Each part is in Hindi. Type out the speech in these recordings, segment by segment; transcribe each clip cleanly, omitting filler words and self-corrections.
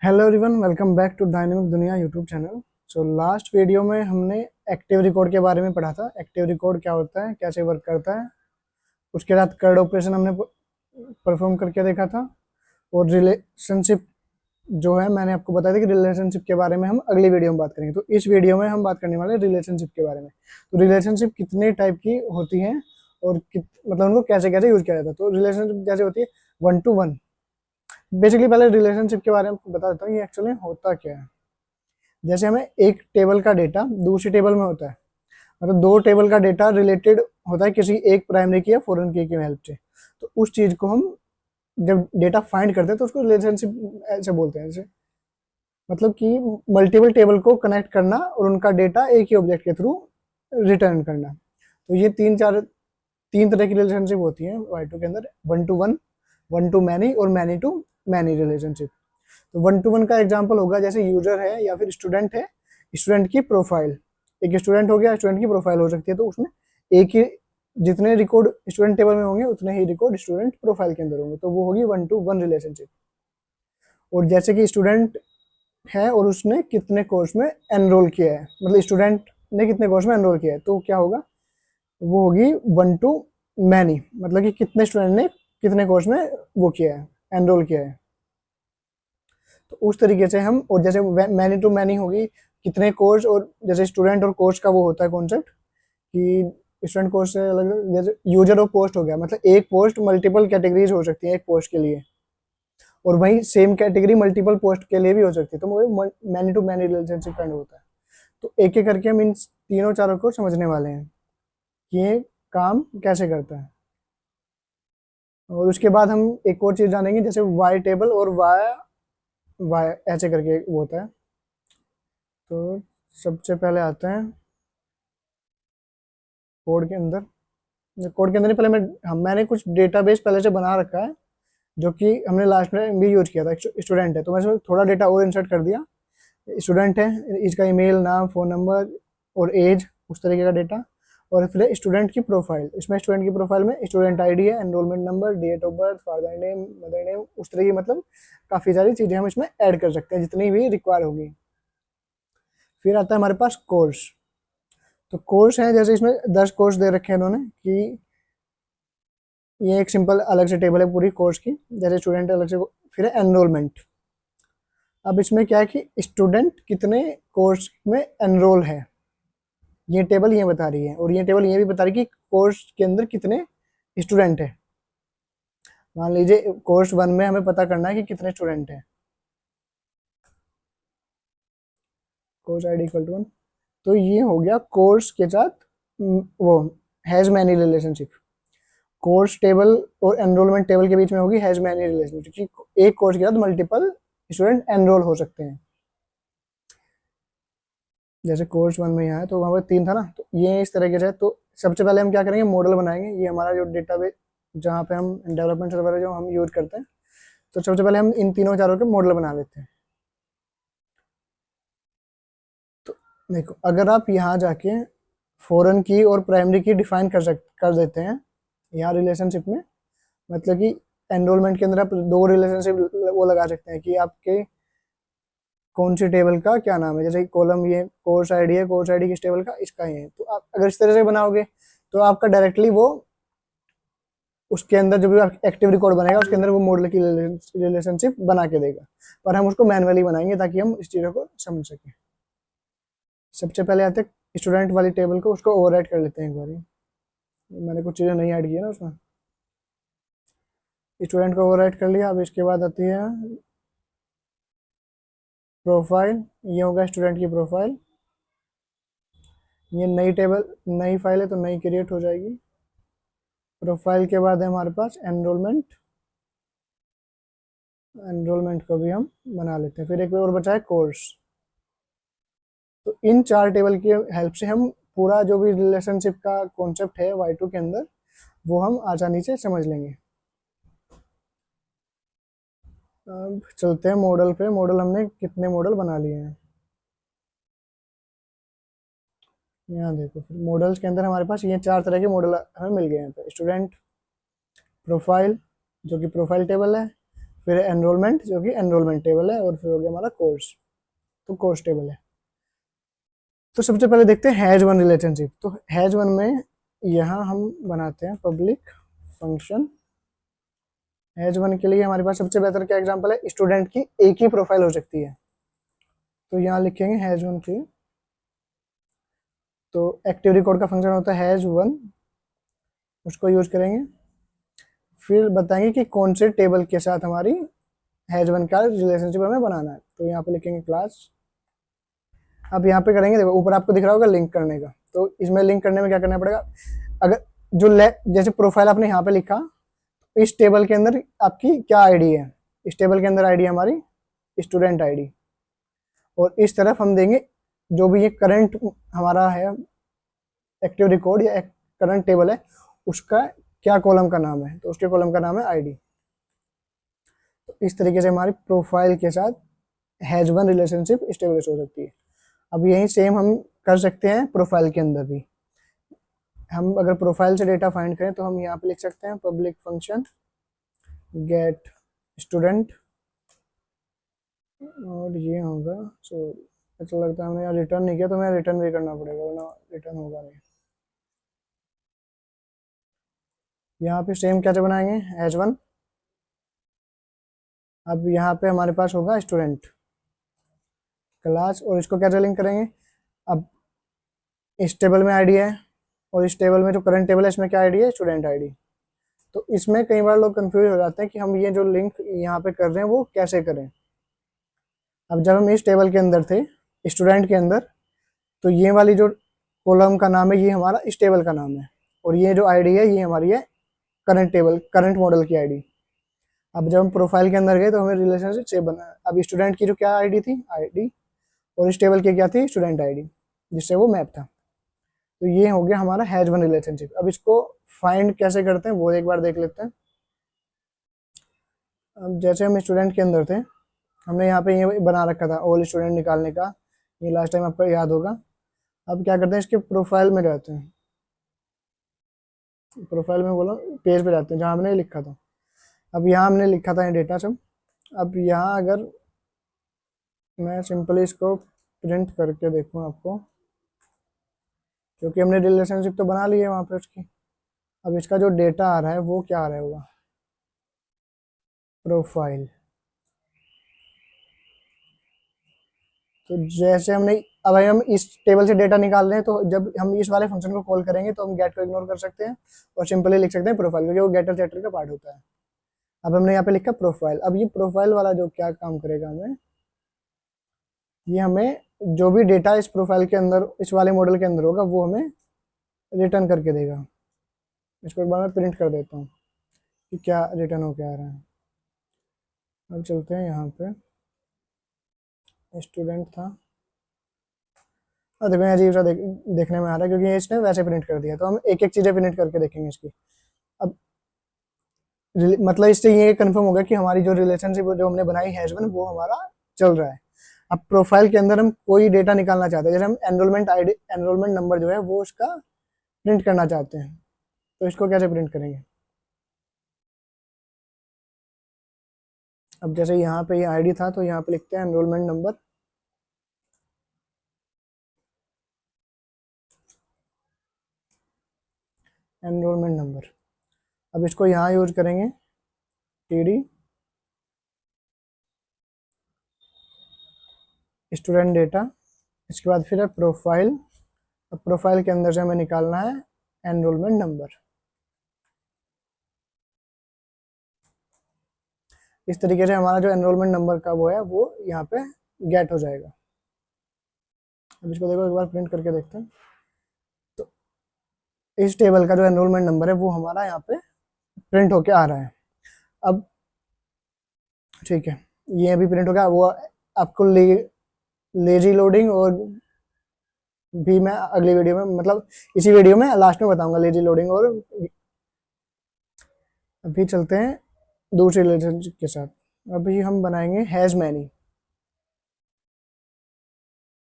Hello everyone, welcome back to Dynamic Duniya YouTube channel. So last video में हमने एक्टिव रिकॉर्ड के बारे में पढ़ा था। एक्टिव रिकॉर्ड क्या होता है, कैसे वर्क करता है। उसके बाद कर्ड ऑपरेशन हमने परफॉर्म करके देखा था। और रिलेशनशिप जो है, मैंने आपको बताया था कि रिलेशनशिप के बारे में हम अगली वीडियो में बात करेंगे। तो इस वीडियो में हम बात करने वाले रिलेशनशिप के बारे में। तो रिलेशनशिप कितने टाइप की होती हैं और मतलब उनको कैसे कैसे यूज किया जाता है। तो रिलेशनशिप जैसे होती है वन टू वन। बेसिकली पहले रिलेशनशिप के बारे में बता देता हूँ ये एक्चुअली होता क्या है। जैसे हमें एक टेबल का डेटा दूसरी टेबल में होता है, मतलब दो टेबल का डेटा रिलेटेड होता है किसी एक प्राइमरी की या फॉरेन की हेल्प से। तो उस चीज को हम जब डेटा फाइंड करते हैं तो उसको रिलेशनशिप ऐसे बोलते हैं। जैसे मतलब कि मल्टीपल टेबल को कनेक्ट करना और उनका डेटा एक ही ऑब्जेक्ट के थ्रू रिटर्न करना। तो ये तीन तरह की रिलेशनशिप होती है वाई2 के अंदर। वन वन टू मैनी और मैनी टू मैनी रिलेशनशिप। तो वन टू वन का एग्जांपल होगा जैसे यूजर है या फिर स्टूडेंट है, स्टूडेंट की प्रोफाइल। एक स्टूडेंट हो गया, स्टूडेंट की प्रोफाइल हो सकती है। तो उसमें एक ही जितने रिकॉर्ड स्टूडेंट टेबल में होंगे उतने ही रिकॉर्ड स्टूडेंट प्रोफाइल के अंदर होंगे, तो वो होगी वन टू वन रिलेशनशिप। और जैसे कि स्टूडेंट है और उसने कितने कोर्स में एनरोल किया है, मतलब स्टूडेंट ने कितने कोर्स में एनरोल किया है, तो क्या होगा, वो होगी वन टू मैनी, मतलब कि कितने स्टूडेंट ने कितने कोर्स में वो किया है, एनरोल किया है। तो उस तरीके से हम, और जैसे मैनी टू मैनी होगी कितने कोर्स, और जैसे स्टूडेंट और कोर्स का वो होता है कॉन्सेप्ट कि स्टूडेंट कोर्स से अलग, जैसे यूजर और पोस्ट हो गया, मतलब एक पोस्ट मल्टीपल कैटेगरीज हो सकती है एक पोस्ट के लिए, और वही सेम कैटेगरी मल्टीपल पोस्ट के लिए भी हो सकती है। तो वो many to many relationship kind होता है। तो एक एक करके हम इन तीनों चारों को समझने वाले हैं कि ये काम कैसे करता है। और उसके बाद हम एक और चीज जानेंगे, जैसे वाई टेबल और वाई वाई ऐसे करके वो होता है। तो सबसे पहले आते हैं कोड के अंदर। कोड के अंदर नहीं, पहले मैंने कुछ डेटाबेस पहले से बना रखा है जो कि हमने लास्ट में भी यूज किया था। स्टूडेंट है तो मैं इसमें थोड़ा डेटा और इंसर्ट कर दिया। स्टूडेंट है, इसका ईमेल, नाम, फ़ोन नंबर और एज, उस तरीके का डेटा। और फिर स्टूडेंट की प्रोफाइल, इसमें स्टूडेंट की प्रोफाइल में स्टूडेंट आईडी है, enrolment number, date of birth, father name, mother name, उस तरह की मतलब काफ़ी सारी चीज़ें हम इसमें ऐड कर सकते हैं जितनी भी रिक्वायर होगी। फिर आता है हमारे पास कोर्स। तो कोर्स है, जैसे इसमें 10 कोर्स दे रखे हैं इन्होंने कि ये एक सिंपल अलग से टेबल है पूरी कोर्स की, जैसे स्टूडेंट अलग से। फिर है एनरोलमेंट। अब इसमें क्या है कि स्टूडेंट कितने कोर्स में एनरोल है, ये टेबल ये बता रही है। और ये टेबल ये भी बता रही है कि कोर्स के अंदर कितने स्टूडेंट है। मान लीजिए कोर्स वन में हमें पता करना है कि कितने स्टूडेंट हैं। Course ID equal to 1। तो ये हो गया कोर्स के साथ वो has many relationship. Course table और एनरोलमेंट टेबल के बीच में होगी हैज मैनी रिलेशनशिप, क्योंकि एक कोर्स के साथ मल्टीपल स्टूडेंट एनरोल हो सकते हैं। जैसे कोर्स वन में यहाँ है तो वहाँ पर 3 था ना, तो ये इस तरीके से है। तो सबसे पहले हम क्या करेंगे, मॉडल बनाएंगे। ये हमारा जो डेटाबेस जहाँ पे हम डेवलपमेंट सर्वर है जो हम यूज करते हैं। तो सबसे पहले हम इन तीनों चारों के मॉडल बना लेते हैं। तो देखो, अगर आप यहाँ जाके फॉरेन की और प्राइमरी की डिफाइन कर देते हैं यहाँ रिलेशनशिप में, मतलब कि एनरोलमेंट के अंदर आप दो रिलेशनशिप वो लगा सकते हैं कि आपके कौन सी टेबल का क्या नाम है। जैसे कॉलम ये कोर्स आईडी है, कोर्स आईडी किस टेबल का, इसका ही है। तो आप अगर इस तरह से बनाओगे तो आपका डायरेक्टली वो उसके अंदर जो भी एक्टिव रिकॉर्ड बनेगा उसके अंदर वो मॉडल की रिलेशनशिप बना के देगा। पर हम उसको मैनुअली बनाएंगे ताकि हम इस चीज़ों को समझ सकें। सबसे पहले आते हैं स्टूडेंट वाली टेबल को, उसको ओवरराइट कर लेते हैं एक बार। मैंने कुछ चीज़ें नहीं ऐड की है ना उसमें। स्टूडेंट को ओवरराइट कर लिया। अब इसके बाद आती है प्रोफाइल। ये होगा स्टूडेंट की प्रोफाइल। ये नई टेबल, नई फाइल है तो नई क्रिएट हो जाएगी। प्रोफाइल के बाद है हमारे पास एनरोलमेंट। एनरोलमेंट को भी हम बना लेते हैं। फिर एक और बचा है कोर्स। तो इन 4 टेबल की हेल्प से हम पूरा जो भी रिलेशनशिप का कॉन्सेप्ट है वाई2 के अंदर वो हम आसानी से समझ लेंगे। अब चलते हैं मॉडल पे। मॉडल हमने कितने मॉडल बना लिए हैं यहाँ देखो। फिर मॉडल्स के अंदर हमारे पास ये 4 तरह के मॉडल हमें मिल गए हैं। स्टूडेंट, प्रोफाइल जो कि प्रोफाइल टेबल है, फिर एनरोलमेंट जो कि एनरोलमेंट टेबल है, और फिर हो गया हमारा कोर्स, तो कोर्स टेबल है। तो सबसे पहले देखते हैं हैज वन रिलेशनशिप। तो हैज वन में यहाँ हम बनाते हैं पब्लिक फंक्शन। हैज वन के लिए हमारे पास सबसे बेहतर क्या एग्जांपल है, स्टूडेंट की एक ही प्रोफाइल हो सकती है, तो यहाँ लिखेंगे हैज वन की। तो एक्टिव रिकॉर्ड का फंक्शन होता है हैज वन, उसको यूज करेंगे। फिर बताएंगे कि कौन से टेबल के साथ हमारी हैज वन का रिलेशनशिप हमें बनाना है, तो यहाँ पे लिखेंगे क्लास। अब यहाँ पे करेंगे, देखो ऊपर आपको दिख रहा होगा लिंक करने का, तो इसमें लिंक करने में क्या करना पड़ेगा, अगर जो जैसे प्रोफाइल आपने यहाँ पे लिखा, इस टेबल के अंदर आपकी क्या आईडी है, इस टेबल के अंदर आईडी है हमारी स्टूडेंट आईडी, और इस तरफ हम देंगे जो भी ये करंट हमारा है एक्टिव रिकॉर्ड या करंट टेबल है, उसका क्या कॉलम का नाम है, तो उसके कॉलम का नाम है आईडी। तो इस तरीके से हमारी प्रोफाइल के साथ हैज वन रिलेशनशिप स्टेब्लिश हो सकती है। अब यही सेम हम कर सकते हैं प्रोफाइल के अंदर भी। हम अगर प्रोफाइल से डेटा फाइंड करें तो हम यहाँ पे लिख सकते हैं पब्लिक फंक्शन गेट स्टूडेंट, और ये होगा, सो अच्छा लगता है हमने यहाँ रिटर्न नहीं किया, तो मैं रिटर्न भी करना पड़ेगा वरना रिटर्न होगा नहीं। यहाँ पे सेम कैसे बनाएंगे, हैज वन। अब यहाँ पे हमारे पास होगा स्टूडेंट क्लास, और इसको कैसे लिंक करेंगे, अब इस टेबल में आईडी है, और इस टेबल में जो करंट टेबल है इसमें क्या आईडी है, स्टूडेंट आईडी। तो इसमें कई बार लोग कंफ्यूज हो जाते हैं कि हम ये जो लिंक यहाँ पे कर रहे हैं वो कैसे करें। अब जब हम इस टेबल के अंदर थे, स्टूडेंट के अंदर, तो ये वाली जो कॉलम का नाम है ये हमारा इस टेबल का नाम है, और ये जो आईडी है ये हमारी है करंट टेबल, करंट मॉडल की आईडी। अब जब हम प्रोफाइल के अंदर गए तो हमें रिलेशनशिप से बना, अब स्टूडेंट की जो क्या आईडी थी आईडी, और इस टेबल की क्या थी स्टूडेंट आईडी, जिससे वो मैप था। तो ये हो गया हमारा हैज वन रिलेशनशिप। अब इसको फाइंड कैसे करते हैं वो एक बार देख लेते हैं। अब जैसे हम स्टूडेंट के अंदर थे, हमने यहाँ पे ये बना रखा था ऑल स्टूडेंट निकालने का, ये लास्ट टाइम आपको याद होगा। अब क्या करते हैं, इसके प्रोफाइल में जाते हैं, प्रोफाइल में बोला पेज पे जाते हैं जहाँ हमने लिखा था। अब यहाँ हमने लिखा था ये डेटा सब। अब यहाँ अगर मैं सिंपली इसको प्रिंट करके देखूँ आपको, क्योंकि हमने रिलेशनशिप तो बना ली है वहाँ पे उसकी। अब इसका जो डेटा आ रहा है वो क्या आ रहा होगा, प्रोफाइल। तो जैसे हमने, अब हम इस टेबल से डेटा निकाल रहे हैं, तो जब हम इस वाले फंक्शन को कॉल करेंगे तो हम गेट को इग्नोर कर सकते हैं और सिंपली लिख सकते हैं प्रोफाइल, क्योंकि वो गेटर चैटर का पार्ट होता है। अब हमने यहाँ पे लिखा प्रोफाइल। अब ये प्रोफाइल वाला जो क्या काम करेगा, हमें ये हमें जो भी डेटा इस प्रोफाइल के अंदर इस वाले मॉडल के अंदर होगा वो हमें रिटर्न करके देगा। इसको एक बार मैं प्रिंट कर देता हूँ कि क्या रिटर्न होके आ रहा है। अब चलते हैं यहाँ पे, स्टूडेंट था, और देखो अजीब सा देखने में आ रहा है क्योंकि इसने वैसे प्रिंट कर दिया। तो हम एक एक चीज़ें प्रिंट करके देखेंगे इसकी। अब मतलब इससे ये कंफर्म हो गया कि हमारी जो रिलेशनशिप जो हमने बनाई हैज वन वो हमारा चल रहा है। अब प्रोफाइल के अंदर हम कोई डेटा निकालना चाहते हैं, जैसे हम एनरोलमेंट आईडी, एनरोलमेंट नंबर जो है वो उसका प्रिंट करना चाहते हैं, तो इसको कैसे प्रिंट करेंगे। अब जैसे यहाँ पे ये आईडी था, तो यहाँ पे लिखते हैं एनरोलमेंट नंबर, एनरोलमेंट नंबर। अब इसको यहाँ यूज करेंगे टीडी स्टूडेंट डेटा, इसके बाद फिर है प्रोफाइल। अब प्रोफाइल के अंदर से हमें निकालना है एनरोलमेंट नंबर। इस तरीके से हमारा जो एनरोलमेंट नंबर का वो है वो यहाँ पे गेट हो जाएगा। अब इसको देखो एक बार प्रिंट करके देखते हैं, तो इस टेबल का जो एनरोलमेंट नंबर है वो हमारा यहाँ पे प्रिंट होके आ रहा है। अब ठीक है, ये अभी प्रिंट हो गया। वो आपको लेजी लोडिंग और भी मैं अगली वीडियो में, मतलब इसी वीडियो में लास्ट में बताऊंगा लेजी लोडिंग और। अभी चलते हैं दूसरे रिलेशनशिप के साथ। अभी हम बनाएंगे हैज मैनी।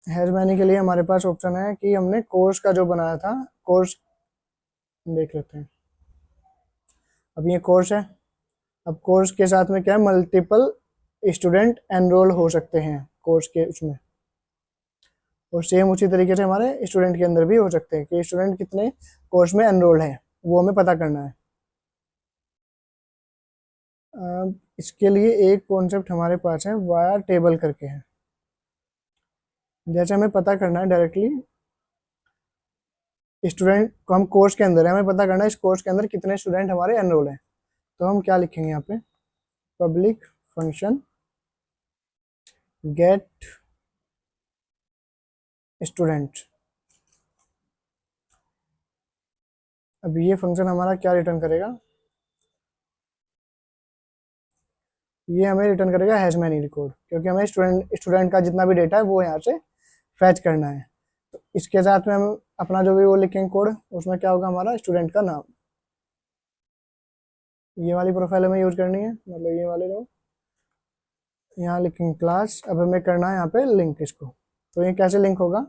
हैज मैनी के लिए हमारे पास ऑप्शन है कि हमने कोर्स का जो बनाया था, कोर्स देख लेते हैं। अब ये कोर्स है। अब कोर्स के साथ में क्या है, मल्टीपल स्टूडेंट एनरोल हो सकते हैं कोर्स के उसमें, और सेम उसी तरीके से हमारे स्टूडेंट के अंदर भी हो सकते हैं कि स्टूडेंट कितने कोर्स में एनरोल हैं, वो हमें पता करना है। इसके लिए एक कॉन्सेप्ट हमारे पास है वाया टेबल करके है। जैसे हमें पता करना है डायरेक्टली स्टूडेंट को, हम कोर्स के अंदर है, हमें पता करना है इस कोर्स के अंदर कितने स्टूडेंट हमारे एनरोल हैं। तो हम क्या लिखेंगे यहाँ पे, पब्लिक फंक्शन गेट स्टूडेंट। अब ये फंक्शन हमारा क्या रिटर्न करेगा, ये हमें रिटर्न करेगा हैज मैनी रिकॉर्ड, क्योंकि हमें स्टूडेंट का जितना भी डेटा है वो यहाँ से फैच करना है। तो इसके साथ में हम अपना जो भी वो लिखेंगे कोड, उसमें क्या होगा, हमारा स्टूडेंट का नाम। ये वाली प्रोफाइल हमें यूज करनी है, मतलब ये वाले रो, यहाँ लिखेंगे क्लास। अब हमें करना है यहाँ पे लिंक इसको। तो ये कैसे लिंक होगा,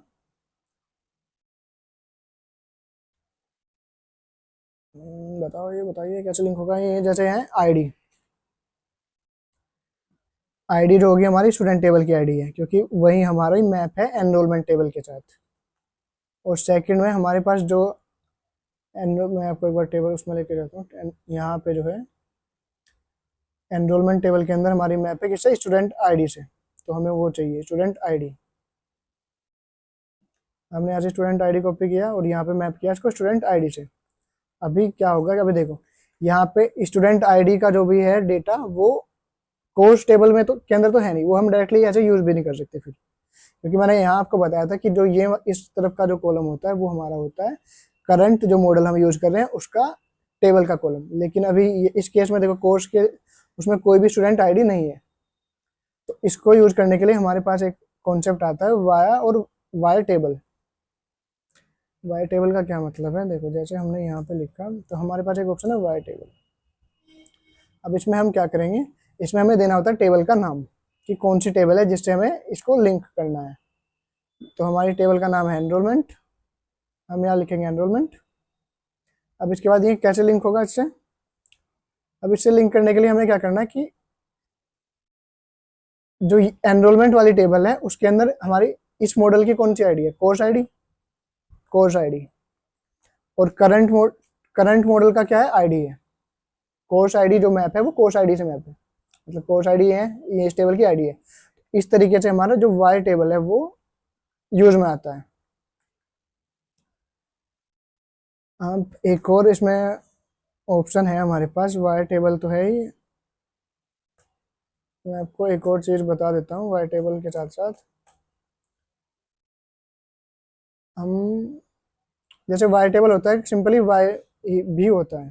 बताओ, ये बताइए कैसे लिंक होगा। ये जैसे है आईडी, आईडी जो होगी हमारी स्टूडेंट टेबल की आईडी है, क्योंकि वही हमारा ही मैप है एनरोलमेंट टेबल के साथ। और सेकंड में हमारे पास जो मैं आपको एक बार टेबल उसमें लेके जाता हूँ, यहाँ पे जो है एनरोलमेंट टेबल के अंदर हमारी मैप है किससे, स्टूडेंट आईडी से। तो हमें वो चाहिए स्टूडेंट आईडी। हमने यहाँ से स्टूडेंट आईडी कॉपी किया और यहाँ पे मैप किया इसको स्टूडेंट आईडी से। अभी क्या होगा कि अभी देखो यहाँ पे स्टूडेंट आईडी का जो भी है डेटा वो कोर्स टेबल में तो के अंदर तो है नहीं, वो हम डायरेक्टली ऐसे यूज भी नहीं कर सकते फिर, क्योंकि मैंने यहाँ आपको बताया था कि जो ये इस तरफ का जो कॉलम होता है वो हमारा होता है करंट जो मॉडल हम यूज कर रहे हैं उसका टेबल का कॉलम। लेकिन अभी इस केस में देखो कोर्स के उसमें कोई भी स्टूडेंट आईडी नहीं है, तो इसको यूज करने के लिए हमारे पास एक कॉन्सेप्ट आता है वाया और वाई टेबल। वाई टेबल का क्या मतलब है, देखो जैसे हमने यहाँ पे लिखा तो हमारे पास एक ऑप्शन है वाई टेबल। अब इसमें हम क्या करेंगे, इसमें हमें देना होता है टेबल का नाम कि कौन सी टेबल है जिससे हमें इसको लिंक करना है। तो हमारी टेबल का नाम है एनरोलमेंट, हम यहाँ लिखेंगे एनरोलमेंट। अब इसके बाद ये कैसे लिंक होगा इससे, अब इससे लिंक करने के लिए हमें क्या करना है कि जो एनरोलमेंट वाली टेबल है उसके अंदर हमारी इस मॉडल की कौन सी आईडी है, कोर्स आईडी, कोर्स आईडी। और करंट मॉडल का क्या है, आईडी है। कोर्स आईडी जो मैप है वो कोर्स आईडी से मैप है, मतलब कोर्स आईडी है, ये इस टेबल की आईडी है। इस तरीके से हमारा जो वाई टेबल है वो यूज में आता है। अब एक और इसमें ऑप्शन है हमारे पास, वाई टेबल तो है ही, मैं आपको एक और चीज बता देता हूँ वाई टेबल के साथ साथ। हम जैसे वाई टेबल होता है सिंपली वाई भी होता है,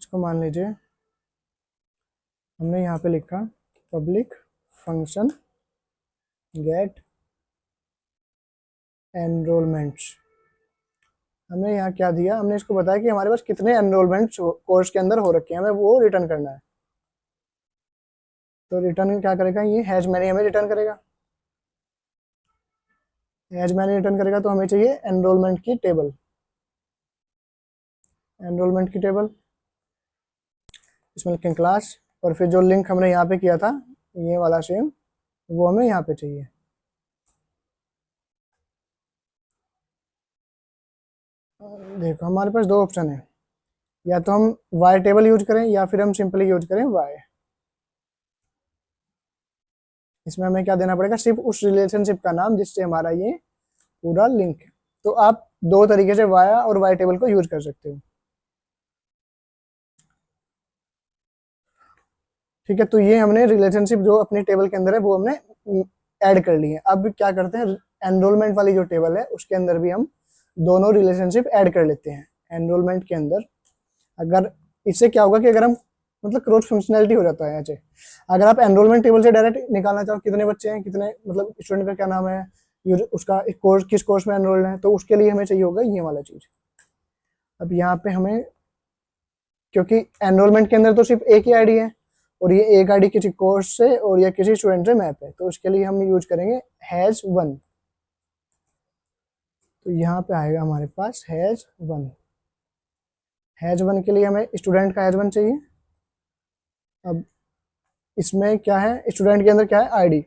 इसको मान लीजिए हमने यहाँ पे लिखा पब्लिक फंक्शन गेट एनरोलमेंट्स। हमने यहाँ क्या दिया, हमने इसको बताया कि हमारे पास कितने एनरोलमेंट्स कोर्स के अंदर हो रखे हैं, हमें वो रिटर्न करना है। तो रिटर्न क्या करेगा, ये हैज मैनी हमें रिटर्न करेगा, हैज मैनी रिटर्न करेगा। तो हमें चाहिए एनरोलमेंट की टेबल, एनरोलमेंट की टेबल। इसमें लिखें क्लास, और फिर जो लिंक हमने यहाँ पे किया था ये वाला सेम, वो हमें यहाँ पे चाहिए। देखो हमारे पास दो ऑप्शन है, या तो हम वाई टेबल यूज करें या फिर हम सिंपली यूज करें वाई। इसमें हमें क्या देना पड़ेगा, सिर्फ उस रिलेशनशिप का नाम जिससे हमारा ये पूरा लिंक है। तो आप दो तरीके से वाया और वाई टेबल को यूज कर सकते हो। ठीक है, तो ये हमने रिलेशनशिप जो अपनी टेबल के अंदर है वो हमने ऐड कर ली है। अब क्या करते हैं, एनरोलमेंट वाली जो टेबल है उसके अंदर भी हम दोनों रिलेशनशिप ऐड कर लेते हैं। एनरोलमेंट के अंदर अगर इससे क्या होगा कि अगर हम मतलब क्रॉस फंक्शनैलिटी हो जाता है ऐसे, अगर आप एनरोलमेंट टेबल से डायरेक्ट निकालना चाहो कितने बच्चे हैं, कितने मतलब स्टूडेंट का क्या नाम है, उसका कोर्स किस कोर्स में एनरोल्ड है, तो उसके लिए हमें चाहिए होगा ये वाला चीज। अब यहाँ पे हमें, क्योंकि एनरोलमेंट के अंदर तो सिर्फ एक ही आईडी है और ये एक आईडी किसी कोर्स से और या किसी स्टूडेंट से मैप है, तो उसके लिए हम यूज करेंगे हैज वन। तो यहाँ पे आएगा हमारे पास हैज वन। हैज वन के लिए हमें स्टूडेंट का हैज वन चाहिए, अब इसमें क्या है, स्टूडेंट के अंदर क्या है, आईडी,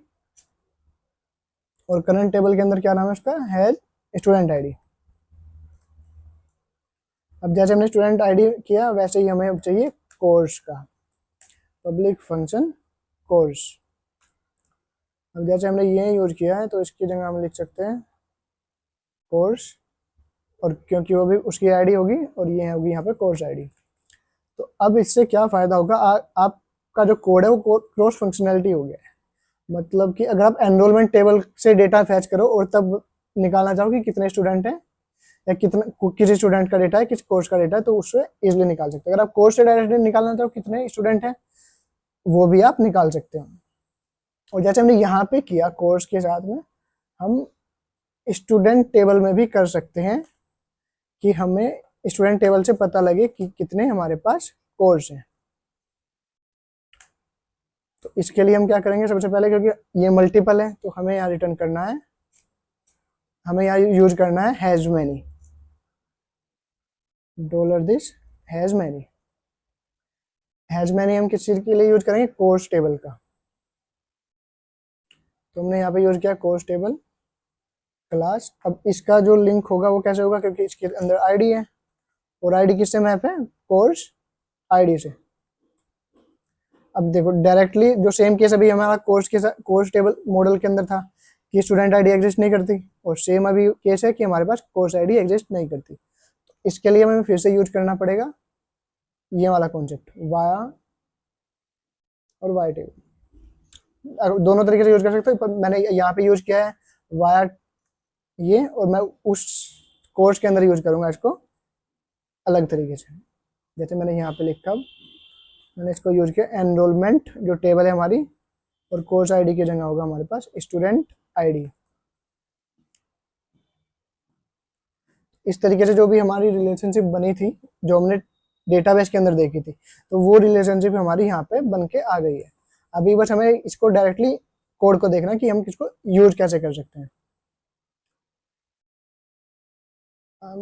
और करंट टेबल के अंदर क्या नाम है उसका, हैज स्टूडेंट आईडी। अब जैसे हमने स्टूडेंट आईडी किया वैसे ही हमें अब चाहिए कोर्स का, पब्लिक फंक्शन कोर्स। अब जैसे हमने ये यूज किया है तो इसकी जगह हम लिख सकते हैं कोर्स, और क्योंकि वो भी उसकी आईडी होगी और ये होगी यहाँ पे कोर्स आईडी। तो अब इससे क्या फायदा होगा, आपका जो कोड है वो क्रॉस फंक्शनैलिटी हो गया है। मतलब कि अगर आप एनरोलमेंट टेबल से डेटा फैच करो और तब निकालना चाहो कि कितने स्टूडेंट हैं या कितना किस स्टूडेंट का डेटा है, किस कोर्स का डेटा है, तो उससे इजिली निकाल सकते हैं। अगर आप कोर्स से डायरेक्टली निकालना चाहो कितने स्टूडेंट हैं, वो भी आप निकाल सकते हो। और जैसे हमने यहाँ पे किया कोर्स के साथ में, हम स्टूडेंट टेबल में भी कर सकते हैं कि हमें स्टूडेंट टेबल से पता लगे कि कितने हमारे पास कोर्स हैं। तो इसके लिए हम क्या करेंगे, सबसे पहले क्योंकि ये मल्टीपल है तो हमें यहाँ रिटर्न करना है, हमें यहाँ यूज करना है has many, $this has many. Has many हम किस चीज के लिए यूज करेंगे, कोर्स टेबल का। तो हमने यहाँ पे यूज किया कोर्स टेबल क्लास। अब इसका जो लिंक होगा वो कैसे होगा, क्योंकि इसके अंदर आईडी है और आईडी किससे मैप है, कोर्स आईडी से। अब देखो डायरेक्टली जो सेम केस अभी हमारा कोर्स के साथ कोर्स टेबल मॉडल के अंदर था कि स्टूडेंट आईडी एग्जिस्ट नहीं करती, और सेम अभी केस है कि हमारे पास कोर्स आईडी एग्जिस्ट नहीं करती। तो इसके लिए हमें फिर से यूज करना पड़ेगा ये वाला कॉन्सेप्ट, वाया और वाई टेबल। दोनों तरीके से यूज कर सकते हो, पर मैंने यहाँ पे यूज किया है वाया ये, और मैं उस कोर्स के अंदर यूज करूंगा इसको अलग तरीके से। जैसे मैंने यहाँ पे लिखा, मैंने इसको यूज किया एनरोलमेंट जो टेबल है हमारी, और कोर्स आईडी की जगह होगा हमारे पास स्टूडेंट आईडी। इस तरीके से जो भी हमारी रिलेशनशिप बनी थी, जो हमने डेटाबेस के अंदर देखी थी, तो वो रिलेशनशिप हमारी यहाँ पे बन के आ गई है। अभी बस हमें इसको डायरेक्टली कोड को देखना कि हम किसको यूज कैसे कर सकते हैं।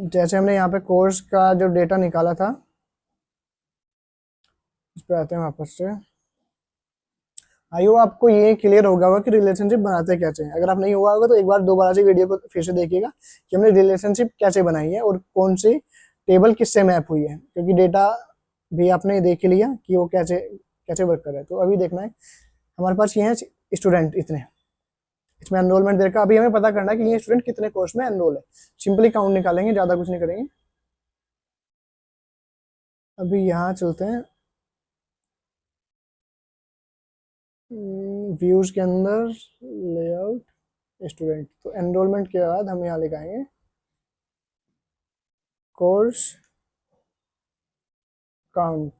जैसे हमने यहाँ पे कोर्स का जो डेटा निकाला था, इस पर आते हैं वापस से। आइयो आपको ये क्लियर होगा कि रिलेशनशिप बनाते कैसे हैं। अगर आप नहीं हुआ होगा तो एक बार दोबारा से वीडियो को फिर से देखिएगा कि हमने रिलेशनशिप कैसे बनाई है और कौन सी टेबल किससे मैप हुई है, क्योंकि डेटा भी आपने देख लिया कि वो कैसे कैसे वर्क कर रहा है। तो अभी देखना है हमारे पास ये है स्टूडेंट इतने, इसमें एनरोलमेंट दे रखा। अभी हमें पता करना है कि ये स्टूडेंट कितने कोर्स में एनरोल है। सिंपली काउंट निकालेंगे, ज़्यादा कुछ नहीं करेंगे। अभी यहाँ चलते हैं व्यूज के अंदर, लेआउट, स्टूडेंट। तो एनरोलमेंट के बाद हम यहाँ लिखाएंगे course count,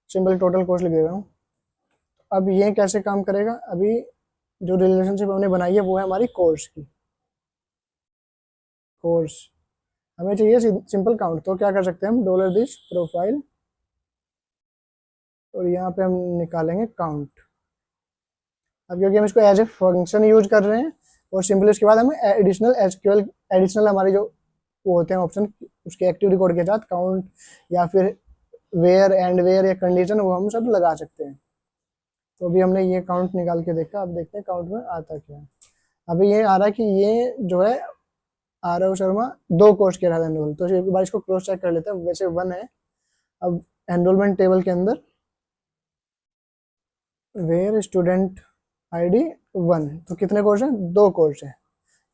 simple total course लिख दे रहा हूँ। अब ये कैसे काम करेगा, अभी जो रिलेशनशिप हमने बनाई है वो है हमारी कोर्स की। कोर्स हमें चाहिए सिंपल काउंट, तो क्या कर सकते हैं हम, $this प्रोफाइल, और यहाँ पे हम निकालेंगे काउंट। अब क्योंकि हम इसको एज ए फंक्शन यूज कर रहे हैं, और सिंपली उसके बाद हम एडिशनल एसक्यूएल, एडिशनल हमारे जो वो होते हैं ऑप्शन उसके एक्टिव रिकॉर्ड के साथ काउंट या फिर वेयर एंड वेयर या कंडीशन, वो हम सब लगा सकते हैं। तो अभी हमने ये काउंट निकाल के देखा, अब देखते हैं काउंट में आता क्या है। अभी ये आ रहा है कि ये जो है आरव शर्मा 2 कोर्स के रहा एनरोल। तो एक बार इसको क्रॉस चेक कर लेते हैं, वैसे 1 है। अब एनरोलमेंट टेबल के अंदर वेयर स्टूडेंट आईडी 1, तो कितने कोर्स हैं, 2 कोर्स हैं।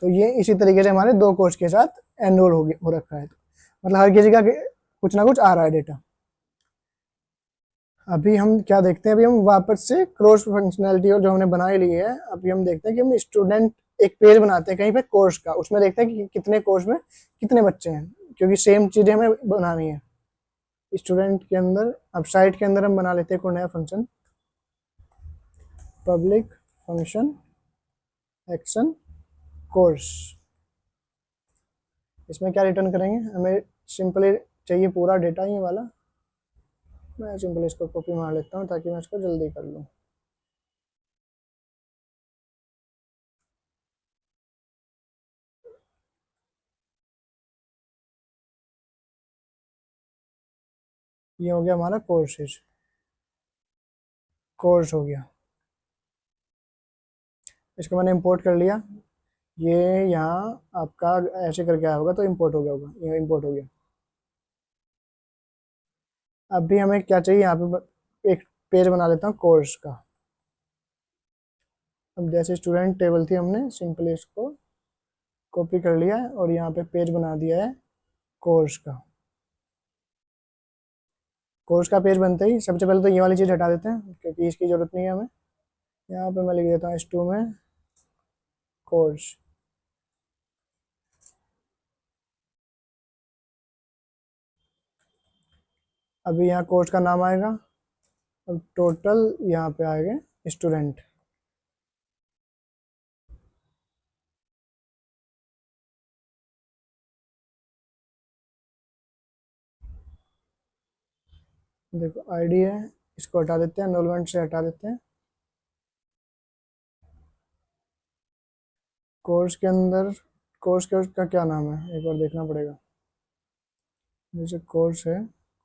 तो ये इसी तरीके से हमारे 2 कोर्स के साथ एनरोल हो रखा है। तो मतलब हर किसी का कुछ ना कुछ आ रहा है डेटा। अभी हम क्या देखते हैं, अभी हम वापस से क्रॉस फंक्शनैलिटी और जो हमने बनाई ली है, अभी हम देखते हैं कि हम स्टूडेंट एक पेज बनाते हैं कहीं पे कोर्स का, उसमें देखते हैं कि कितने कोर्स में कितने बच्चे हैं, क्योंकि सेम चीजें हमें बनानी है। स्टूडेंट के अंदर अब साइट के अंदर हम बना लेते हैं कोई नया function, public function action course. इसमें क्या रिटर्न करेंगे, हमें सिंपली चाहिए पूरा डेटा ये वाला। मैं सिंपली इसको कॉपी मार लेता हूँ ताकि मैं इसको जल्दी कर लूँ। ये हो गया हमारा कोर्सेज, कोर्स हो गया। इसको मैंने इंपोर्ट कर लिया, ये यहाँ आपका ऐसे करके आया होगा तो इंपोर्ट हो गया होगा, ये इंपोर्ट हो गया। अभी हमें क्या चाहिए, यहाँ पे एक पेज बना लेता हूँ कोर्स का। अब जैसे स्टूडेंट टेबल थी, हमने सिंपली इसको कॉपी कर लिया है और यहाँ पे पेज बना दिया है कोर्स का। कोर्स का पेज बनते ही सबसे पहले तो ये वाली चीज़ हटा देते हैं क्योंकि इसकी ज़रूरत नहीं है हमें। यहाँ पे मैं लिख देता हूँ S2 में कोर्स। अभी यहाँ कोर्स का नाम आएगा और टोटल यहाँ पे आएगा स्टूडेंट। देखो आईडी है, इसको हटा देते हैं, एनरोलमेंट से हटा देते हैं। कोर्स के अंदर कोर्स का क्या नाम है एक बार देखना पड़ेगा। जैसे कोर्स है,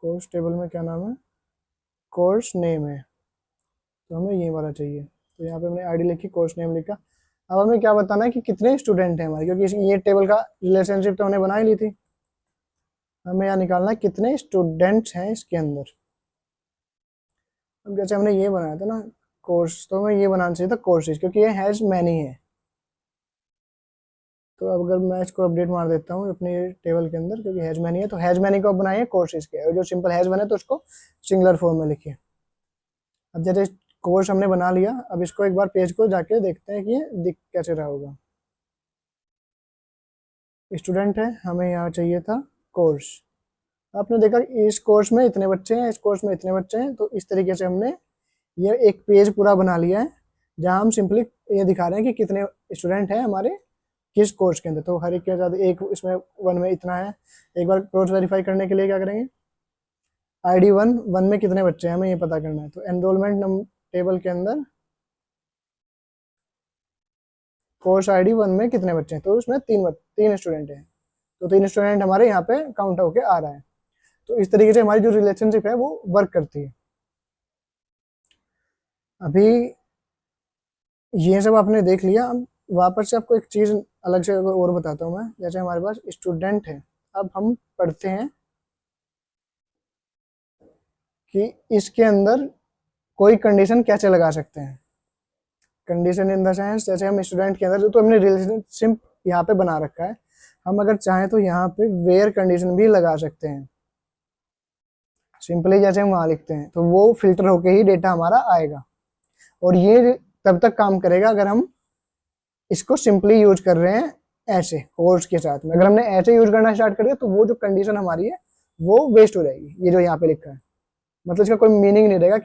कोर्स टेबल में क्या नाम है, कोर्स नेम है, तो हमें ये वाला चाहिए। तो यहाँ पे हमने आईडी लिखी, कोर्स नेम लिखा। अब हमें क्या बताना है कि कितने स्टूडेंट हैं हमारे, क्योंकि ये टेबल का रिलेशनशिप तो हमने बना ही ली थी। हमें यहाँ निकालना है कितने स्टूडेंट्स हैं इसके अंदर। अब जैसे हमने ये बनाया था ना कोर्स, तो हमें ये बनाना चाहिए था कोर्सेज, क्योंकि ये हैज़ मैनी है। तो अब अगर मैं इसको अपडेट मार देता हूँ अपने टेबल के अंदर, क्योंकि हैज़ मैनी है, तो हैज़ मैनी को बनाइए कोर्सेज के, और जो सिंपल हैज़ बने तो उसको सिंगुलर फॉर्म में लिखिए। अब जैसे कोर्स हमने बना लिया, अब इसको एक बार पेज को जाके देखते हैं कि ये दिख कैसे रहा होगा। स्टूडेंट है, हमें यहाँ चाहिए था कोर्स। आपने देखा इस कोर्स में इतने बच्चे हैं, इस कोर्स में इतने बच्चे हैं, तो इस तरीके से हमने ये एक पेज पूरा बना लिया है जहाँ हम सिंपली ये दिखा रहे हैं कि कितने स्टूडेंट हैं हमारे किस कोर्स के अंदर। तो हर एक के साथ एक इसमें वन में इतना है। एक बार क्रॉस वेरीफाई करने के लिए क्या करेंगे, आईडी वन में कितने बच्चे हैं हमें ये पता करना है। तो एनरोलमेंट टेबल के अंदर कोर्स आईडी वन में कितने बच्चे हैं, तो उसमें तीन स्टूडेंट हैं, तो तीन स्टूडेंट हमारे यहाँ पे काउंट होके आ रहा है। तो इस तरीके से हमारी जो रिलेशनशिप है वो वर्क करती है। अभी ये सब आपने देख लिया, अब वापस से आपको एक चीज़ अलग से और बताता हूँ मैं। जैसे हमारे पास स्टूडेंट है, अब हम पढ़ते हैं कि इसके अंदर कोई कंडीशन कैसे लगा सकते हैं। कंडीशन इन द सेंस, जैसे हम स्टूडेंट के अंदर तो हमने रिलेशनशिप यहाँ पे बना रखा है, हम अगर चाहें तो यहाँ पे वेयर कंडीशन भी लगा सकते हैं। सिंपली जैसे हम वहाँ लिखते हैं तो वो फिल्टर होके ही डेटा हमारा आएगा, और ये तब तक काम करेगा अगर हम इसको सिंपली यूज कर रहे हैं ऐसे कोर्स के साथ में। अगर हमने ऐसे यूज करना स्टार्ट कर दिया तो वो जो कंडीशन हमारी है वो वेस्ट हो जाएगी। ये जो यहाँ पे लिखा है मतलब इसका कोई मीनिंग नहीं रहेगा,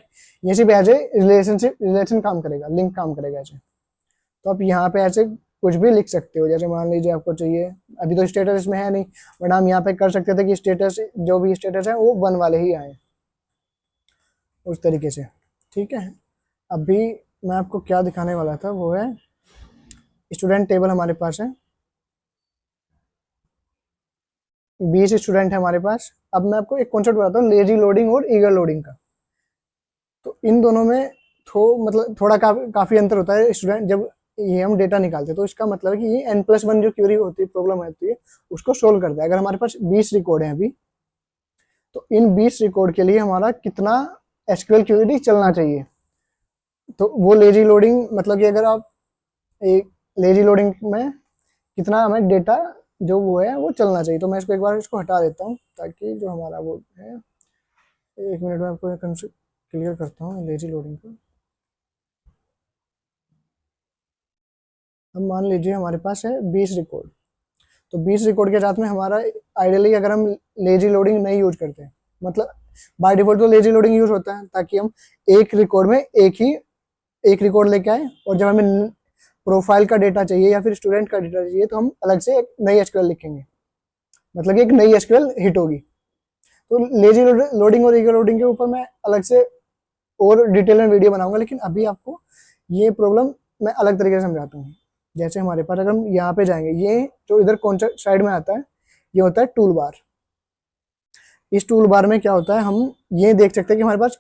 ये सिर्फ एज ए रिलेशन काम करेगा, लिंक काम करेगा ऐसे। तो आप यहाँ पे ऐसे कुछ भी लिख सकते हो। जैसे मान लीजिए आपको चाहिए, अभी तो स्टेटस इसमें है नहीं, बट हम यहाँ पे कर सकते थे कि स्टेटस जो भी स्टेटस है वो वन वाले ही आए, उस तरीके से। ठीक है, अभी मैं आपको क्या दिखाने वाला था वो है स्टूडेंट टेबल हमारे पास है, 20 स्टूडेंट है हमारे पास। अब मैं आपको एक कॉन्सेप्ट बताता हूँ लेजी लोडिंग और ईगर लोडिंग का। तो इन दोनों में मतलब थोड़ा काफ़ी अंतर होता है। स्टूडेंट जब ये हम डेटा निकालते हैं तो इसका मतलब है कि ये n+1 जो क्यूरी होती है, प्रॉब्लम होती है, उसको सोल्व करता है। अगर हमारे पास 20 रिकॉर्ड हैं अभी, तो इन 20 रिकॉर्ड के लिए हमारा कितना एसक्यूएल क्यूरी चलना चाहिए। तो वो लेजी लोडिंग मतलब कि अगर आप एक लेजी लोडिंग में कितना हमें डेटा जो वो है वो चलना चाहिए। तो मैं इसको एक बार इसको हटा देता हूँ ताकि जो हमारा वो है, एक मिनट में आपको क्लियर करता हूँ लेजी लोडिंग को। अब मान लीजिए हमारे पास है 20 रिकॉर्ड, तो 20 रिकॉर्ड के साथ में हमारा आइडियली अगर हम लेजी लोडिंग नहीं यूज करते, मतलब बाय डिफॉल्ट तो लेजी लोडिंग यूज होता है ताकि हम एक रिकॉर्ड में एक रिकॉर्ड लेके आए, और जब हमें प्रोफाइल का डेटा चाहिए या फिर स्टूडेंट का डेटा चाहिए तो हम अलग से एक नई एसक्यूएल लिखेंगे, मतलब कि एक नई एसक्यूएल हिट होगी। तो लेजी लोडिंग और ईगर लोडिंग के ऊपर मैं अलग से और डिटेल में वीडियो बनाऊंगा, लेकिन अभी आपको ये प्रॉब्लम मैं अलग तरीके से समझाता हूँ। जैसे हमारे पास अगर हम यहाँ पे जाएंगे, ये जो इधर कौन सा साइड में आता है ये होता है टूल बार। इस टूल बार में क्या होता है, हम ये देख सकते हैं कि हमारे पास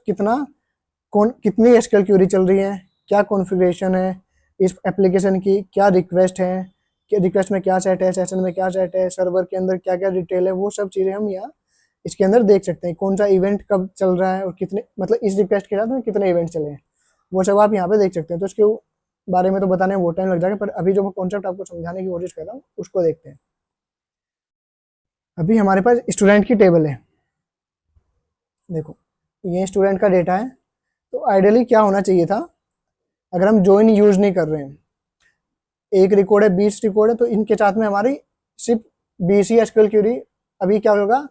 कितनी एसक्यूएल क्यूरी चल रही है, क्या कॉन्फ़िगरेशन है इस एप्लीकेशन की, क्या रिक्वेस्ट है, कि रिक्वेस्ट में क्या सेट है, सेशन में क्या सेट है, सर्वर के अंदर क्या क्या डिटेल है, वो सब चीज़ें हम यहाँ इसके अंदर देख सकते हैं। कौन सा इवेंट कब चल रहा है और कितने, मतलब इस रिक्वेस्ट के साथ में कितने इवेंट चले हैं, वो सब आप यहाँ पे देख सकते हैं। तो इसके बारे में तो बताने में बहुत टाइम लग जाएगा, पर अभी जो मैं कॉन्सेप्ट आपको समझाने की कोशिश कर रहा हूँ उसको देखते हैं। अभी हमारे पास स्टूडेंट की टेबल है, देखो ये स्टूडेंट का डेटा है। तो आइडियली क्या होना चाहिए था, अगर हम ज्वाइन यूज नहीं कर रहे हैं, एक रिकॉर्ड है 20 रिकॉर्ड है, तो इनके साथ में हमारी सिर्फ 20 ही एसक्यूएल क्यूरी। अभी क्या होगा,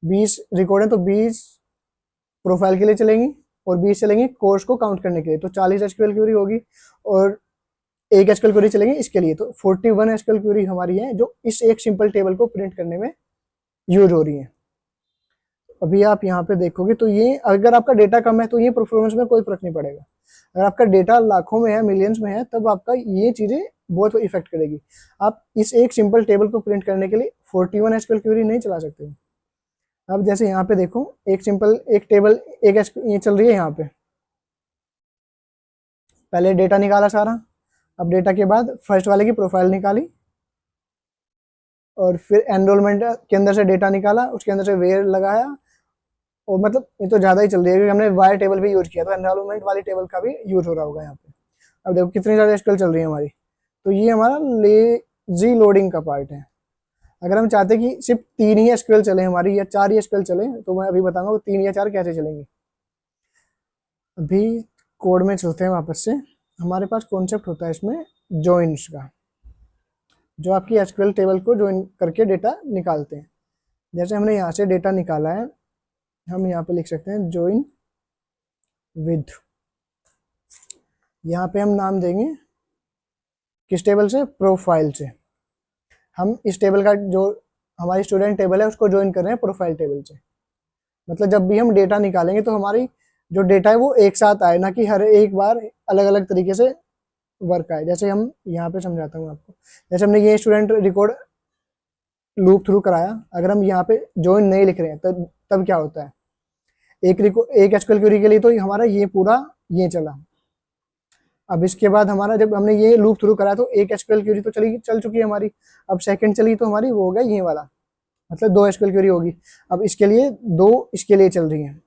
20 रिकॉर्ड है तो 20 प्रोफाइल के लिए चलेंगी और 20 चलेंगी कोर्स को काउंट करने के लिए, तो 40 एसक्यूएल क्यूरी होगी। और एक एसक्यूएल क्यूरी चलेंगी इसके लिए, तो 41 एसक्यूएल क्यूरी हमारी है जो इस एक सिंपल टेबल को प्रिंट करने में यूज हो रही है। अभी आप यहाँ पे देखोगे तो ये, अगर आपका डेटा कम है तो ये परफॉर्मेंस में कोई फर्क नहीं पड़ेगा। अगर आपका डेटा लाखों में है, मिलियंस में है, तब आपका ये चीज़ें बहुत इफेक्ट करेगी। आप इस एक सिंपल टेबल को प्रिंट करने के लिए 41 एसक्यूएल क्यूरी नहीं चला सकते। अब जैसे यहाँ पे देखो, एक सिंपल एक टेबल, एक ये चल रही है यहाँ पे, पहले डेटा निकाला सारा। अब डेटा के बाद फर्स्ट वाले की प्रोफाइल निकाली, और फिर एनरोलमेंट के अंदर से डेटा निकाला, उसके अंदर से वेयर लगाया। और मतलब ये तो ज़्यादा ही चल रही है, क्योंकि हमने वायर टेबल भी यूज किया, तो एनरोलमेंट वाली टेबल का भी यूज हो रहा होगा यहाँ पे। अब देखो कितनी ज़्यादा एसक्यूएल चल रही है हमारी। तो ये हमारा लेजी लोडिंग का पार्ट है। अगर हम चाहते हैं कि सिर्फ 3 ही एसक्यूएल चले हमारी, या 4 ही एसक्यूएल चले, तो मैं अभी बताऊंगा वो 3 या 4 कैसे चलेंगे। अभी कोड में चलते हैं वापस से। हमारे पास कॉन्सेप्ट होता है इसमें जॉइन्स का, जो आपकी एसक्यूएल टेबल को ज्वाइन करके डेटा निकालते हैं। जैसे हमने यहाँ से डेटा निकाला है, हम यहाँ पे लिख सकते हैं ज्वाइन विद। यहाँ पे हम नाम देंगे किस टेबल से, प्रोफाइल से। हम इस टेबल का जो हमारी स्टूडेंट टेबल है उसको ज्वाइन कर रहे हैं प्रोफाइल टेबल से। मतलब जब भी हम डेटा निकालेंगे तो हमारी जो डेटा है वो एक साथ आए, ना कि हर एक बार अलग अलग तरीके से वर्क आए। जैसे हम यहाँ पे समझाता हूँ आपको। जैसे हमने ये स्टूडेंट रिकॉर्ड लूप थ्रू कराया, अगर हम यहाँ पे ज्वाइन नहीं लिख रहे हैं तब क्या होता है, एक एसक्यूएल क्वेरी के लिए तो हमारा ये पूरा ये चला। अब इसके बाद हमारा जब हमने ये लूप थ्रू करा तो एक एसक्यूएल क्वेरी तो चल चुकी है हमारी। अब सेकंड चली तो हमारी वो हो गया ये वाला, मतलब 2 एसक्यूएल क्वेरी होगी। अब इसके लिए 2 इसके लिए चल रही हैं,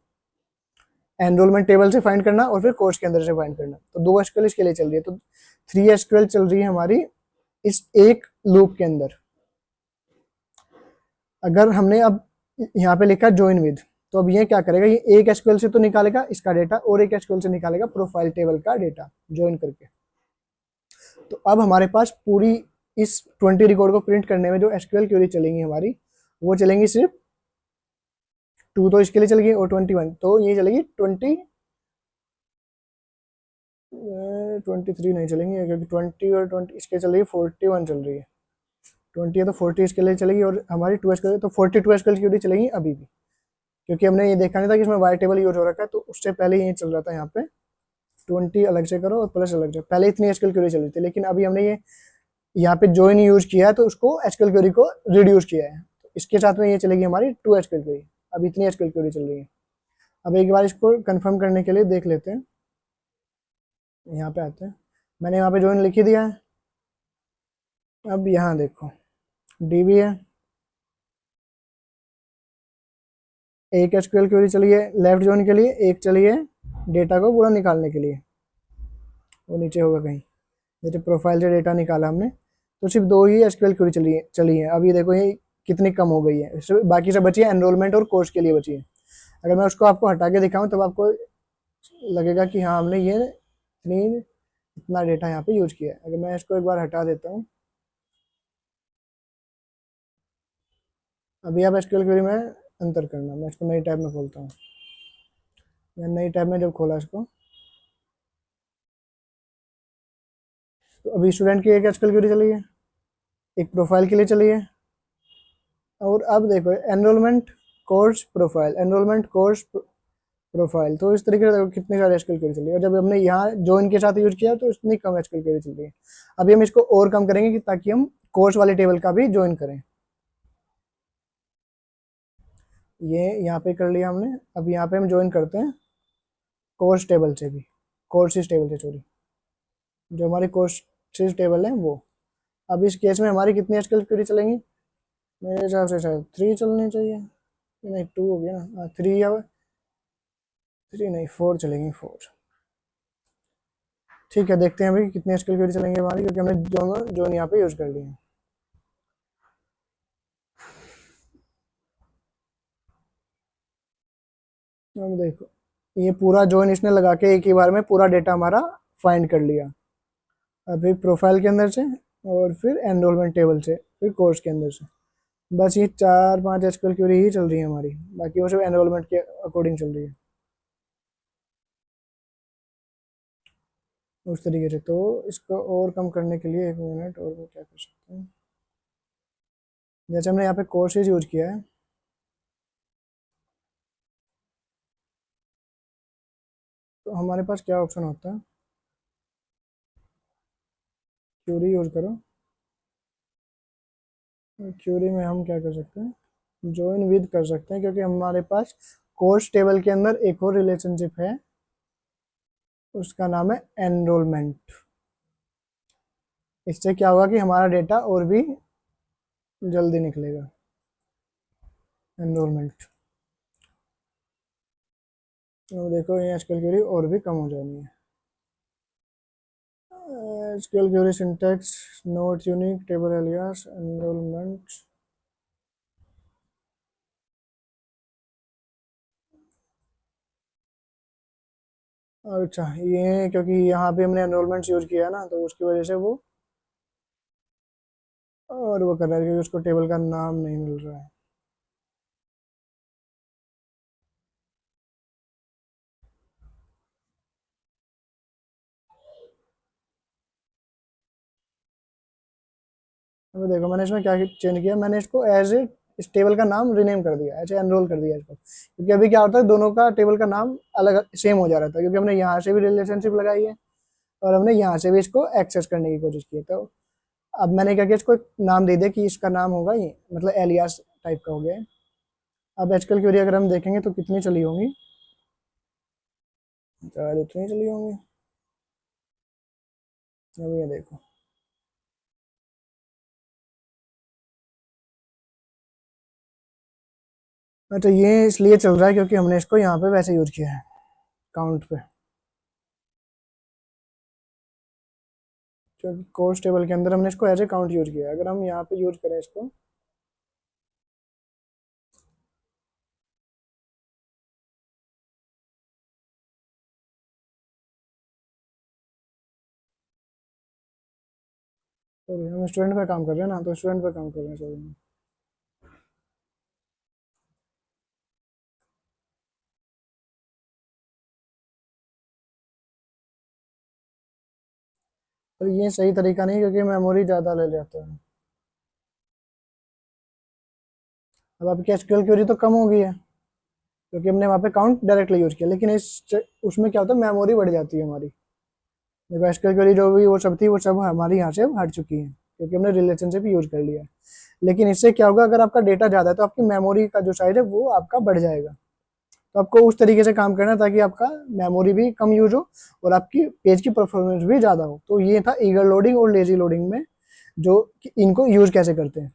एनरोलमेंट टेबल से फाइंड करना और फिर कोर्स के अंदर से फाइंड करना। तो 2 एसक्यूएल इसके लिए चल रही है, तो 3 एसक्यूएल चल रही है हमारी इस एक लूप के अंदर। अगर हमने अब यहाँ पे लिखा ज्वाइन विद, तो अब ये क्या करेगा, ये एक एसक्यूएल से तो निकालेगा इसका डेटा और एक एसक्यूएल से निकालेगा प्रोफाइल टेबल का डेटा ज्वाइन करके। तो अब हमारे पास पूरी इस 20 रिकॉर्ड को प्रिंट करने में जो एसक्यूएल क्वेरी चलेंगी हमारी, वो चलेंगी सिर्फ 2 तो इसके लिए चलेगी, और 21 तो ये चलेगी 23 नहीं चलेंगी, क्योंकि 20 और 20 इसके चल रही है, 41 चल रही है। 20 है तो 40 इसके लिए चलेगी, और हमारी 2 एसक्यूएल तो 42 एसक्यूएल क्वेरी चलेगी अभी भी, क्योंकि हमने ये देखा नहीं था कि इसमें वाई टेबल यूज हो रखा है, तो उससे पहले ये चल रहा था यहाँ पे 20 अलग से करो और प्लस अलग से, पहले इतनी एसक्यूएल क्वेरी चल रही थी। लेकिन अभी हमने ये यहाँ पे ज्वाइन यूज किया है तो उसको एसक्यूएल क्वेरी को रिड्यूस किया है, तो इसके साथ में ये चलेगी हमारी 2 एसक्यूएल क्वेरी। अब इतनी एसक्यूएल क्वेरी चल रही है। अब एक बार इसको कंफर्म करने के लिए देख लेते हैं, यहाँ पे आते हैं। मैंने यहाँ पे ज्वाइन लिख ही दिया है। अब यहाँ देखो डीबी है, एक एसक्यूएल क्वेरी चली है लेफ्ट ज्वाइन के लिए, एक चली है डेटा को पूरा निकालने के लिए, वो नीचे होगा कहीं। जैसे प्रोफाइल से डेटा निकाला हमने, तो सिर्फ 2 ही एसक्यूएल क्वेरी चली है। अब ये देखो ये कितनी कम हो गई है, बाकी सब बची है एनरोलमेंट और कोर्स के लिए बची है। अगर मैं उसको आपको हटा के दिखाऊं तब आपको लगेगा कि हाँ हमने ये इतना डेटा यहाँ पे यूज किया है। अगर मैं इसको एक बार हटा देता हूँ, अभी आप एसक्यूएल क्वेरी में अंतर करना, मैं इसको नई टैब में खोलता हूँ, या नई टैब में जब खोला इसको, तो अभी स्टूडेंट की एक एसक्यूएल क्वेरी चली है, एक प्रोफाइल के लिए चली है। और अब देखो enrolment course profile, enrolment course profile, तो इस तरीके से देखो कितनी सारी एसक्यूएल क्वेरी चल रही है। और जब हमने यहाँ ज्वाइन के साथ यूज किया तो इतनी कम एसक्यूएल क्वेरी चल रही है। अभी हम इसको और कम करेंगे कि ताकि हम कोर्स वाली टेबल का भी ज्वाइन करें। ये यहाँ पे कर लिया हमने। अब यहाँ पे हम ज्वाइन करते हैं कोर्स टेबल से भी, कोर्सेज टेबल से सॉरी, जो हमारी कोर्सेज टेबल है वो। अब इस केस में हमारी कितनी एसक्यूएल क्वेरी चलेंगी? मेरे हिसाब से शायद 3 चलनी चाहिए, नहीं 2 हो गया ना, 3 या 3 नहीं 4 चलेंगी, 4। ठीक है, देखते हैं अभी कितनी एसक्यूएल क्वेरी चलेंगे हमारी, क्योंकि हमने जो यहाँ पे यूज़ कर लिए हैं। अब देखो, ये पूरा जोइन इसने लगा के एक ही बार में पूरा डेटा हमारा फाइंड कर लिया। अभी प्रोफाइल के अंदर से, और फिर एनरोलमेंट टेबल से, फिर कोर्स के अंदर से। बस ये 4-5 एसक्यूएल क्वेरी ही चल रही है हमारी, बाकी वो सब एनरोलमेंट के अकॉर्डिंग चल रही है उस तरीके से। तो इसको और कम करने के लिए 1 मिनट, और वो क्या कर सकते हैं, जैसे हमने यहाँ पे कोर्सेज यूज किया है, तो हमारे पास क्या ऑप्शन होता है, क्यूरी यूज करो। क्यूरी में हम क्या कर सकते हैं, ज्वाइन विद कर सकते हैं, क्योंकि हमारे पास कोर्स टेबल के अंदर एक और रिलेशनशिप है, उसका नाम है एनरोलमेंट। इससे क्या होगा कि हमारा डेटा और भी जल्दी निकलेगा। एनरोलमेंट, तो देखो ये एसक्यूएल क्वेरी और भी कम हो जानी है। SQL query syntax note unique table alias enrolment. अच्छा, ये क्योंकि यहाँ पे हमने एनरोलमेंट यूज किया है ना, तो उसकी वजह से वो, और वो कर रहा है क्योंकि उसको टेबल का नाम नहीं मिल रहा है। अभी देखो मैंने इसमें क्या चेंज किया, मैंने इसको एज ए इस टेबल का नाम रीनेम कर दिया, ऐसे एनरोल कर दिया इसको, क्योंकि अभी क्या होता है दोनों का टेबल का नाम अलग सेम हो जा रहा था, क्योंकि हमने यहाँ से भी रिलेशनशिप लगाई है और हमने यहाँ से भी इसको एक्सेस करने की कोशिश की। तो अब मैंने क्या किया, इसको एक नाम दे दिया कि इसका नाम होगा ये, मतलब एलियास टाइप का हो गया है। अब एसक्यूएल क्वेरी अगर हम देखेंगे तो कितनी चली होंगी, शायद इतनी चली होंगी। अब ये देखो, अच्छा ये इसलिए चल रहा है क्योंकि हमने इसको यहाँ पे वैसे यूज किया है काउंट पे, क्योंकि कोर्स टेबल के अंदर हमने इसको एज ए काउंट यूज किया है। अगर हम यहाँ पे यूज करें इसको, तो हम स्टूडेंट पे काम कर रहे हैं ना, तो स्टूडेंट पे काम कर रहे हैं सॉरी। पर ये सही तरीका नहीं, क्योंकि मेमोरी ज़्यादा ले लेता है। अब आपकी एसक्यूएल क्वेरी तो कम हो गई है क्योंकि हमने वहाँ पे काउंट डायरेक्टली यूज किया, लेकिन इस उसमें क्या होता है, मेमोरी बढ़ जाती है हमारी। देखो एसक्यूएल क्वेरी जो भी वो सब थी, वो सब हमारी यहाँ से हट चुकी है, क्योंकि हमने रिलेशनशिप यूज कर लिया है। लेकिन इससे क्या होगा, अगर आपका डेटा ज़्यादा है तो आपकी मेमोरी का जो साइज है वो आपका बढ़ जाएगा। तो आपको उस तरीके से काम करना है ताकि आपका मेमोरी भी कम यूज हो और आपकी पेज की परफॉर्मेंस भी ज़्यादा हो। तो ये था ईगर लोडिंग और लेजी लोडिंग में जो इनको यूज कैसे करते हैं।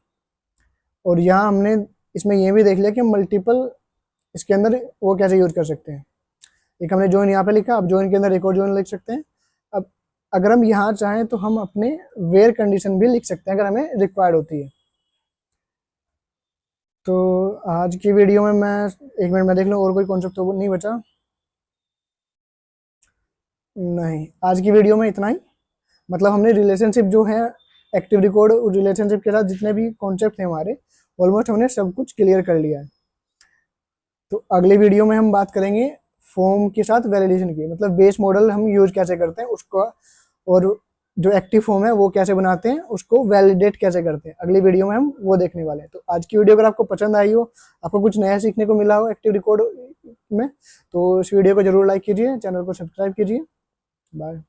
और यहाँ हमने इसमें ये भी देख लिया कि मल्टीपल इसके अंदर वो कैसे यूज कर सकते हैं। एक हमने जॉइन यहाँ पे लिखा, अब जॉइन के अंदर एक और जॉइन लिख सकते हैं। अब अगर हम यहाँ चाहें तो हम अपने वेयर कंडीशन भी लिख सकते हैं अगर हमें रिक्वायर्ड होती है। तो आज की वीडियो में मैं, एक मिनट में देख लूँ और कोई कॉन्सेप्ट तो नहीं बचा। नहीं, आज की वीडियो में इतना ही। मतलब हमने रिलेशनशिप जो है, एक्टिव रिकॉर्ड रिलेशनशिप के साथ जितने भी कॉन्सेप्ट थे हमारे, ऑलमोस्ट हमने सब कुछ क्लियर कर लिया है। तो अगले वीडियो में हम बात करेंगे फॉर्म के साथ वैलिडेशन की, मतलब बेस मॉडल हम यूज कैसे करते हैं उसको, और जो एक्टिव फॉर्म है वो कैसे बनाते हैं, उसको वैलिडेट कैसे करते हैं। अगली वीडियो में हम वो देखने वाले हैं। तो आज की वीडियो अगर आपको पसंद आई हो, आपको कुछ नया सीखने को मिला हो एक्टिव रिकॉर्ड में, तो इस वीडियो को जरूर लाइक कीजिए, चैनल को सब्सक्राइब कीजिए। बाय।